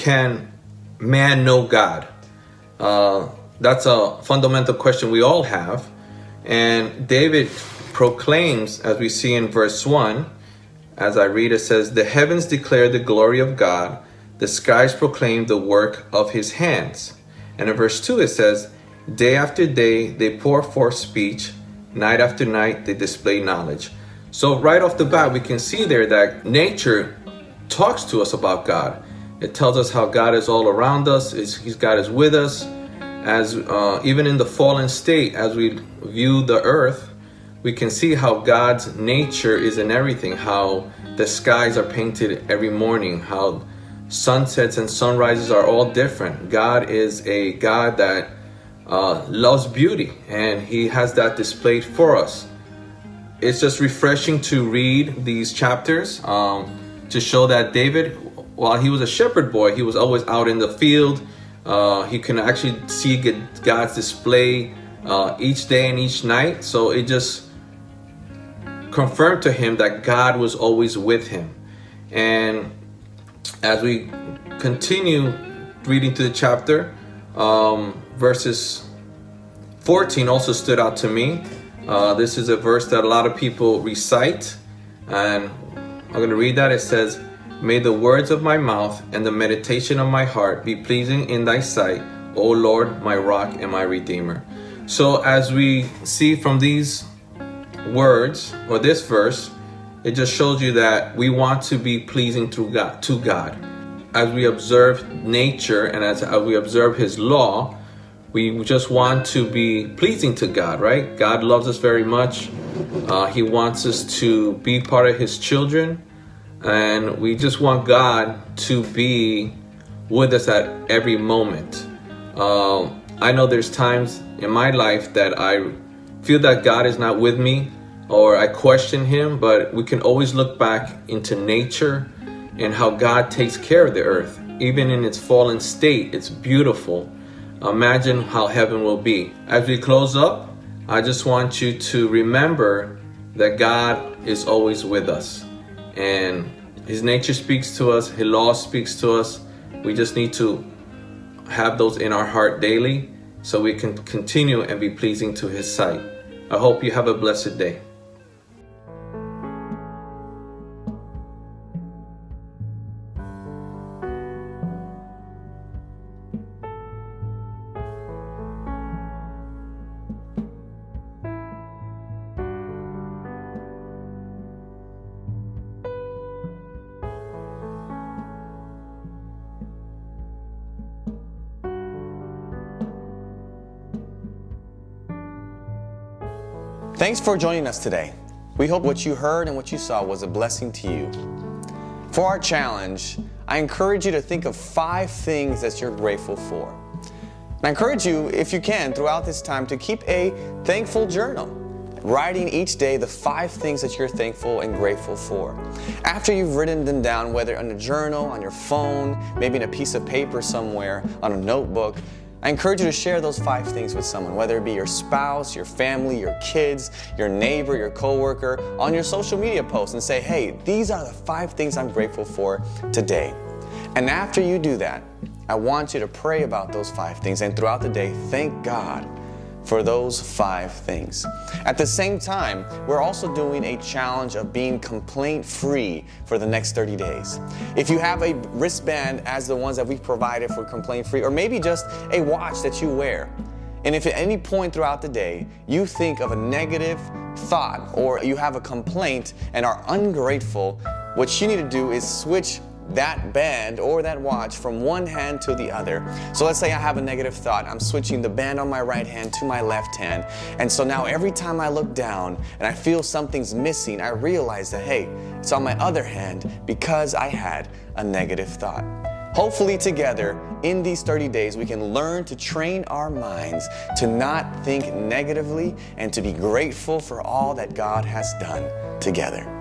can man know God? That's a fundamental question we all have. And David proclaims, as we see in verse 1, as I read, it says, "The heavens declare the glory of God. The skies proclaim the work of his hands." And in verse 2 it says, "Day after day they pour forth speech. Night after night they display knowledge." So right off the bat, we can see there that nature talks to us about God. It tells us how God is all around us. God is with us. As even in the fallen state, as we view the earth, we can see how God's nature is in everything. How the skies are painted every morning. How sunsets and sunrises are all different. God is a God that loves beauty, and he has that displayed for us. It's just refreshing to read these chapters to show that David, while he was a shepherd boy, he was always out in the field. He can actually see God's display each day and each night. So it just confirmed to him that God was always with him. And as we continue reading through the chapter, verses 14 also stood out to me. This is a verse that a lot of people recite, and I'm going to read that. It says, "May the words of my mouth and the meditation of my heart be pleasing in thy sight, O Lord, my rock and my redeemer." So as we see from these words, or this verse, it just shows you that we want to be pleasing to God. As we observe nature and as we observe his law, we just want to be pleasing to God, right? God loves us very much. He wants us to be part of his children. And we just want God to be with us at every moment. I know there's times in my life that I feel that God is not with me, or I question him, but we can always look back into nature and how God takes care of the earth. Even in its fallen state, it's beautiful. Imagine how heaven will be. As we close up, I just want you to remember that God is always with us. And his nature speaks to us. His law speaks to us. We just need to have those in our heart daily so we can continue and be pleasing to his sight. I hope you have a blessed day. Thanks for joining us today. We hope what you heard and what you saw was a blessing to you. For our challenge, I encourage you to think of 5 things that you're grateful for. And I encourage you, if you can, throughout this time to keep a thankful journal, writing each day the 5 things that you're thankful and grateful for. After you've written them down, whether in a journal, on your phone, maybe in a piece of paper somewhere, on a notebook, I encourage you to share those 5 things with someone, whether it be your spouse, your family, your kids, your neighbor, your coworker, on your social media posts, and say, hey, these are the 5 things I'm grateful for today. And after you do that, I want you to pray about those 5 things, and throughout the day, thank God for those 5 things. At the same time, we're also doing a challenge of being complaint-free for the next 30 days. If you have a wristband as the ones that we've provided for complaint-free, or maybe just a watch that you wear, and if at any point throughout the day you think of a negative thought or you have a complaint and are ungrateful, what you need to do is switch that band or that watch from one hand to the other. So let's say I have a negative thought. I'm switching the band on my right hand to my left hand. And so now every time I look down and I feel something's missing, I realize that, hey, it's on my other hand because I had a negative thought. Hopefully together, in these 30 days, we can learn to train our minds to not think negatively and to be grateful for all that God has done together.